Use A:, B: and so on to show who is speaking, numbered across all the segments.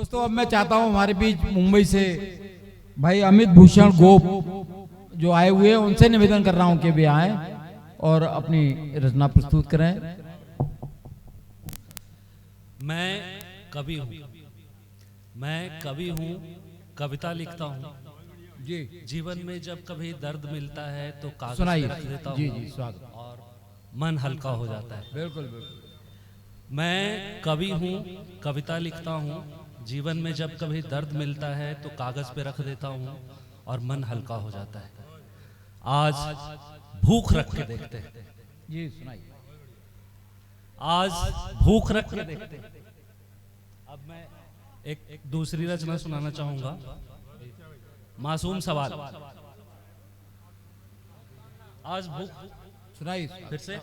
A: दोस्तों अब मैं चाहता हूं हमारे बीच मुंबई से भाई अमित भूषण गोप जो आए हुए हैं उनसे निवेदन कर रहा हूं कि वे आए और अपनी रचना प्रस्तुत करें।
B: मैं कवि हूँ, मैं कवि हूँ, कविता लिखता हूँ।
A: जी
B: जीवन में जब कभी दर्द मिलता है तो कागज
A: सुनाइए।
B: पे रख देता हूँ।
A: जी जी स्वागत।
B: और मन हल्का हो जाता है।
A: बिल्कुल बिल्कुल।
B: मैं कवि हूँ, कविता लिखता हूँ। जीवन में जब कभी दर्द मिलता है तो कागज पे रख देता हूँ और मन हल्का हो जाता है। आज भूख रख के देखते हैं।
A: जी सुनाइए।
B: आज भूख रख के देखते हैं। अब मैं एक दूसरी रचना सुनाना चाहूंगा। मासूम सवाल। आज भूख
A: सुनाइए
B: फिर से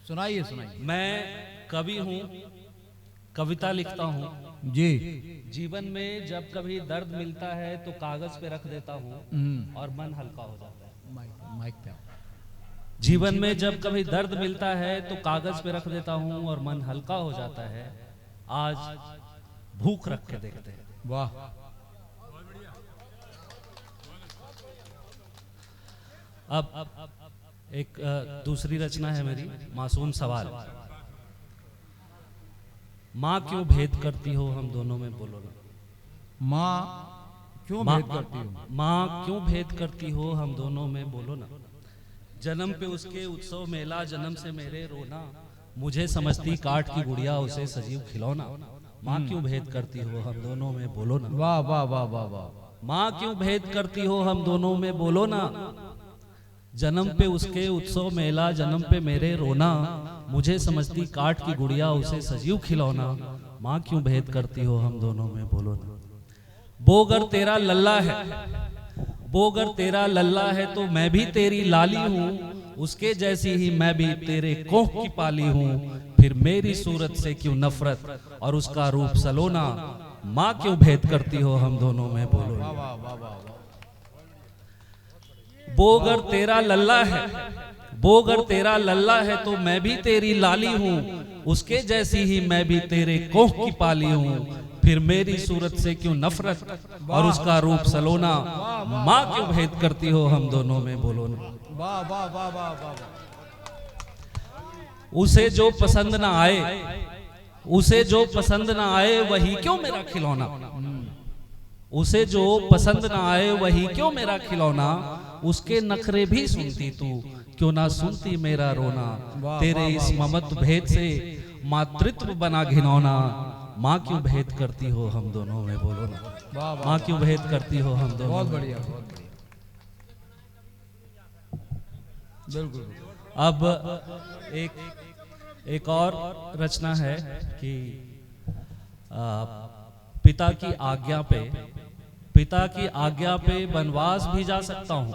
A: सुनाइए सुनाइए।
B: मैं कवि हूँ, कविता लिखता हूँ।
A: जी
B: जीवन में जब कभी दर्द मिलता है तो कागज पे रख देता हूँ और मन हल्का हो जाता है।
A: माइक पे आओ।
B: जीवन में जब कभी दर्द मिलता है तो कागज पे रख देता हूँ और मन हल्का हो जाता है। आज भूख रख के देखते हैं।
A: वाह
B: अब एक दूसरी रचना है मेरी, मासूम सवाल। माँ क्यों भेद करती हो हम दोनों में, बोलो ना।
A: माँ क्यों भेद करती हो?
B: माँ क्यों भेद करती हो हम दोनों में, बोलो ना। जन्म पे उसके उत्सव मेला, जन्म से मेरे रोना। मुझे समझती काट की गुड़िया, उसे सजीव खिलौना। माँ क्यों भेद करती हो हम दोनों में, बोलो ना।
A: वाह वाह वाह वाह वाह।
B: माँ क्यों भेद करती हो हम दोनों में, बोलो ना। जन्म पे उसके उत्सव मेला, जन्म पे मेरे रोना। मुझे समझती काट की गुड़िया, उसे सजीव खिलौना। माँ क्यों भेद करती हो हम दोनों में, बोलो ना। बोगर तेरा लल्ला है, बोगर तेरा लल्ला है तो मैं भी तेरी लाली हूँ। उसके जैसी ही मैं भी तेरे कोख की पाली हूँ। फिर मेरी सूरत से क्यों नफरत और उसका रूप सलोना। माँ क्यों भेद करती हो हम दोनों में, बोलो ना।
A: वाह वाह वाह वाह।
B: बोगर तेरा लल्ला है, बोगर तेरा लल्ला है तो मैं भी तेरी लाली हूँ। उसके जैसी ही मैं भी तेरे कोख की पाली हूँ। फिर मेरी सूरत से क्यों नफरत और उसका रूप सलोना। माँ क्यों भेद करती हो हम दोनों में, बोलो ना।
A: वाह वाह वाह वाह वाह।
B: उसे जो पसंद ना आए, उसे जो पसंद ना आए वही क्यों मेरा खिलौना। उसे जो पसंद ना आए वही क्यों मेरा खिलौना। उसके नखरे भी सुनती तू, क्यों ना सुनती मेरा रोना। तेरे इस ममत्व भेद से मातृत्व बना घिनौना। माँ क्यों भेद करती हो हम दोनों में, बोलो ना। माँ क्यों भेद करती हो हम दोनों।
A: बहुत बढ़िया बहुत बढ़िया। बिल्कुल।
B: अब एक और रचना है कि पिता की आज्ञा पे, पिता की आज्ञा पे वनवास भी जा सकता हूँ।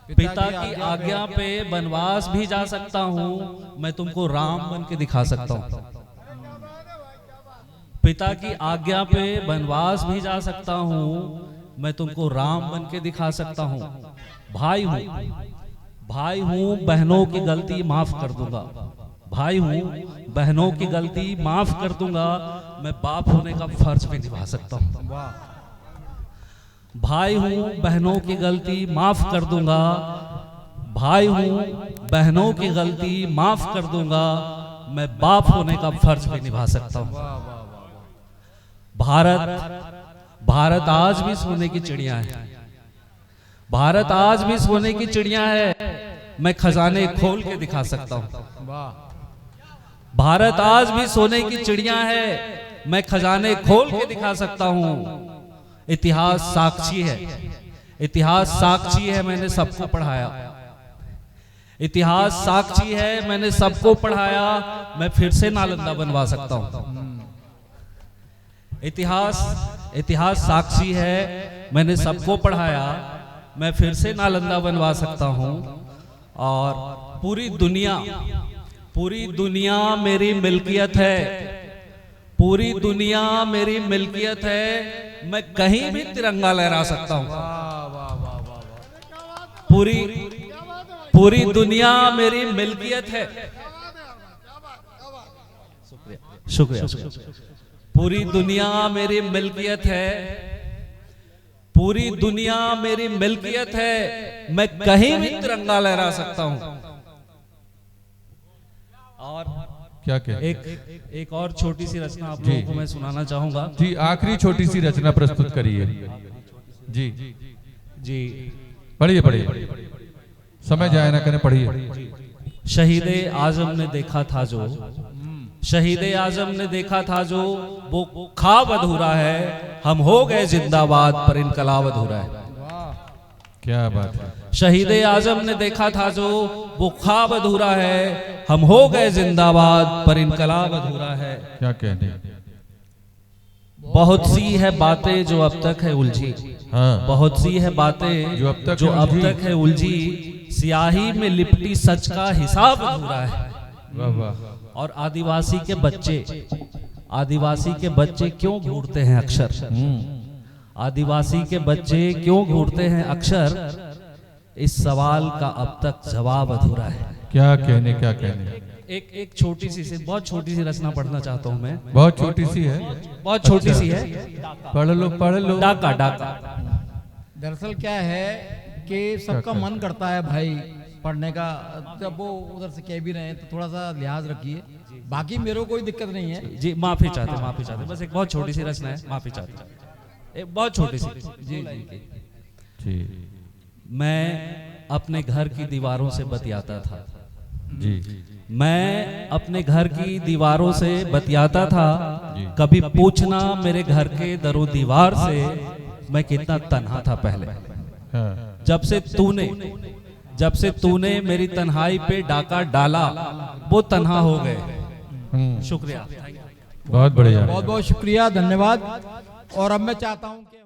B: पिता की आज्ञा पे वनवास भी जा सकता हूँ। मैं तुमको राम बन के दिखा सकता हूँ। पिता की आज्ञा पे वनवास भी जा सकता हूँ। मैं तुमको राम बन के दिखा सकता हूँ। भाई हूँ, भाई हूँ, बहनों की गलती माफ कर दूंगा। भाई हूँ, बहनों की गलती माफ कर दूंगा। मैं बाप होने का फर्ज भी निभा सकता हूँ। भाई हूँ, बहनों की गलती माफ कर दूंगा। भाई हूँ, बहनों की गलती माफ कर दूंगा। मैं बाप होने का फर्ज भी निभा सकता हूँ। भारत, भारत आज भी सोने की चिड़िया है। भारत आज भी सोने की चिड़िया है। मैं खजाने खोल के दिखा सकता हूँ। भारत आज भी सोने की चिड़िया है। मैं खजाने खोल के दिखा सकता हूँ। इतिहास साक्षी है, इतिहास साक्षी है, मैंने सबको पढ़ाया। इतिहास साक्षी है, मैंने सबको पढ़ाया। मैं फिर से नालंदा बनवा सकता हूँ। इतिहास साक्षी है, मैंने सबको पढ़ाया। मैं फिर से नालंदा बनवा सकता हूँ। और पूरी दुनिया मेरी मिल्कियत है। पूरी दुनिया मेरी मिल्कियत है। मैं कहीं भी तिरंगा लहरा सकता हूँ। पूरी दुनिया मेरी मिल्कियत है। शुक्रिया। पूरी दुनिया मेरी मिल्कियत है, पूरी दुनिया मेरी मिल्कियत है, मैं कहीं भी तिरंगा लहरा सकता हूं। और
C: क्या क्या
B: एक और छोटी सी रचना आप लोगों को मैं सुनाना चाहूंगा।
C: जी, आखिरी छोटी सी रचना प्रस्तुत करिए। जी
B: जी,
C: पढ़िए पढ़िए, समय जाया ना करें, पढ़िए।
B: शहीदे आजम ने देखा था जो, शहीदे आजम ने देखा था जो, वो ख्वाब अधूरा है, हम हो गए जिंदाबाद पर इनकलाब अधूरा है।
C: क्या बात है।
B: शहीदे आजम ने देखा था जो, वो ख्वाब अधूरा है, हम हो गए जिंदाबाद पर इनकलाब अधूरा है।
C: क्या कहने।
B: बहुत सी है बातें जो अब तक है उलझी,
C: हाँ,
B: बहुत सी है बातें
C: जो अब तक
B: है उलझी, सियाही में लिपटी सच का हिसाब अधूरा है।
C: वाह वाह।
B: और आदिवासी के बच्चे क्यों घूरते हैं अक्षर, आदिवासी के बच्चे क्यों घूरते हैं अक्षर, इस सवाल का अब तक जवाब अधूरा है।
C: क्या कहने, क्या कहने।
B: एक छोटी सी बहुत छोटी सी रचना पढ़ना चाहता हूं मैं।
C: बहुत छोटी सी है,
B: बहुत छोटी सी है।
C: पढ़ लो पढ़ लो।
B: डाका डाका।
A: दरअसल क्या है कि सबका मन करता है भाई पढ़ने का, जब वो उधर से कह भी रहे हैं तो थोड़ा सा लिहाज रखिए, बाकी मेरे को कोई दिक्कत नहीं है।
B: जी, माफी चाहते, बस एक बहुत छोटी सी रचना है, माफी चाहते, एक बहुत छोटी सी। जी
C: जी।
B: मैं अपने घर की दीवारों से बतियाता था,
C: जी,
B: मैं अपने घर की दीवारों से बतियाता था, कभी पूछना मेरे घर के दरो दीवार से, मैं कितना तन्हा था पहले।
C: हाँ।
B: जब से तूने मेरी तन्हाई पे डाका डाला, वो तन्हा हो गए। शुक्रिया,
C: बहुत बढ़िया।
A: बहुत बहुत शुक्रिया, धन्यवाद। और अब मैं चाहता हूं कि